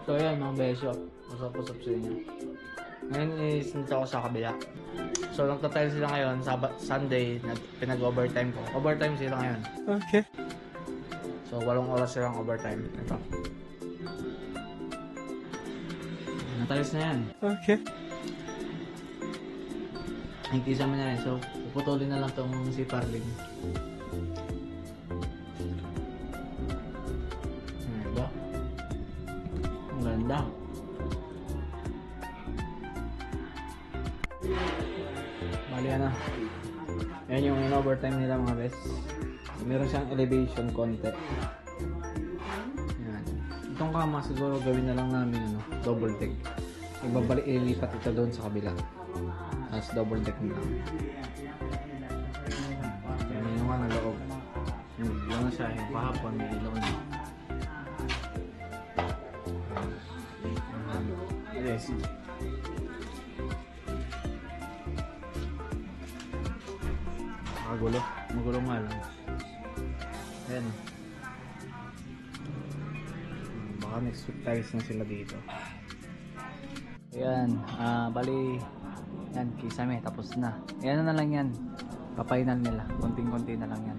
So ayan mga beso, usap-usap sa inyo. Ngayon is nito ako sa kabila. So nagtatile sila ngayon, Sunday, pinag-overtime ko. Overtime sila ngayon. Okay. So 8 oras silang overtime. Ito. Natalis na yan. Okay. Hingkisa mo na yan. So puputulin na lang tong si Parling. Diba? Ang ganda. Bali na. Ayan yung in-overtime nila mga bes. Meron siyang elevation konti. Ayan. Itong kama siguro gawin na lang namin double deck. Ililipat ito doon sa kabila. Tapos double deck na lang. Ayan yung loob. Yung ilaw na siya. Yung kahapon may ilaw na. Yes. Magulo. Magulo nga lang. Ayan. Baka next week tiles na sila dito. Ayan. Bali. Yan. Kisame. Tapos na. Ayan na lang yan. Papainal nila. Konting-konti na lang yan.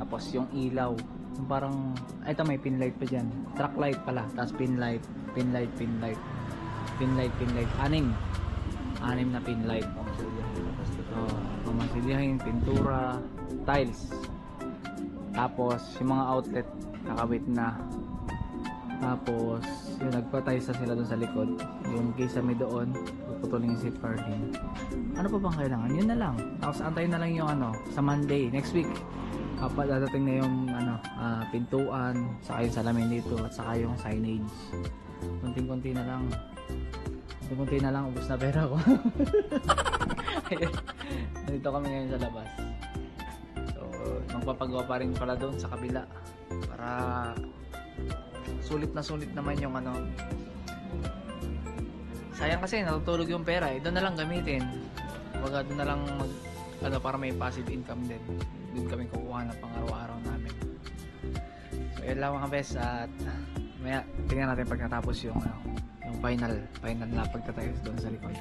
Tapos yung ilaw. Yung parang. Ito may pin light pa dyan. Track light pala. Tapos pin light. Pin light. Pin light. Pin light. Pin light. 6 na pin light. Pamasilyahin, pintura, tiles. Tapos yung mga outlet nakabit na. Tapos yung nagpa-tiles na sila doon sa likod. Yung kisame doon, puputulin yung zip carding. Ano pa bang kailangan? Yun na lang. Tapos antayin na lang yung sa Monday, next week. Dadating na yung pintuan, saka yung salamin dito at saka yung signage. Kunting-kunti na lang. Kunti na lang, ubos na pera ko. Nandito kami ngayon sa labas. So, magpapagawa pa rin pala doon sa kabila. Para sulit naman yung sayang kasi natutulog yung pera eh. Doon na lang gamitin. Baga doon na lang para may passive income din. Doon kami kukuha ng pang-araw-araw namin. So, yun lang mga best. At maya, tingnan natin pagkatapos yung final na pagtatayos doon sa likod.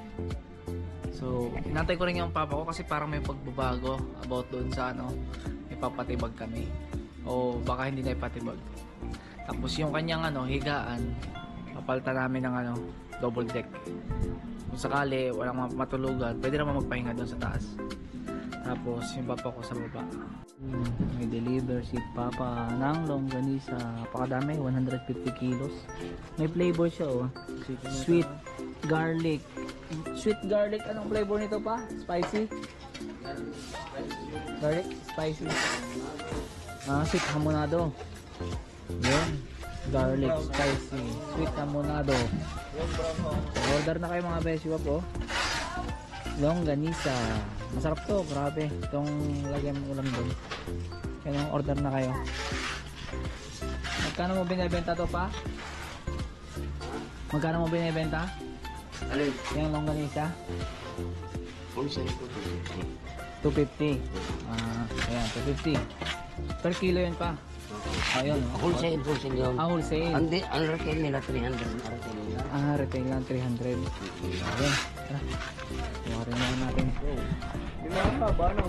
So, inantay ko rin yung papa ko kasi parang may pagbabago about doon sa ipapatibag kami. O baka hindi na ipatibag. Tapos yung kanyang higaan, papalitan namin ng double deck. Kung sakali walang matulugan, pwede naman magpahinga doon sa taas. Tapos yung papa ko sa baba. May deliver si papa ng longganisa. Napakadami, 150 kilos. May flavor siya Sweet garlic. Sweet garlic, anong flavor nito pa? Spicy? Garlic, spicy. Sweet hamonado. Yun. Garlic, spicy. Sweet hamonado. Order na kayo mga besiwa po. Longganisa. Masarap to, grabe. Itong lagyan ng ulam doon. Kaya order na kayo. Magkano mo binibenta to pa? Magkano mo binibenta? Alin? Yung longganisa? Wholesale ko 250. Ayan, 250. Per kilo yun pa. Ayun. Wholesale yun. Wholesale. Ang retail nila 300. Retail lang 300. Ayun. Tara. Buka rin naman natin. Di ba ba, no?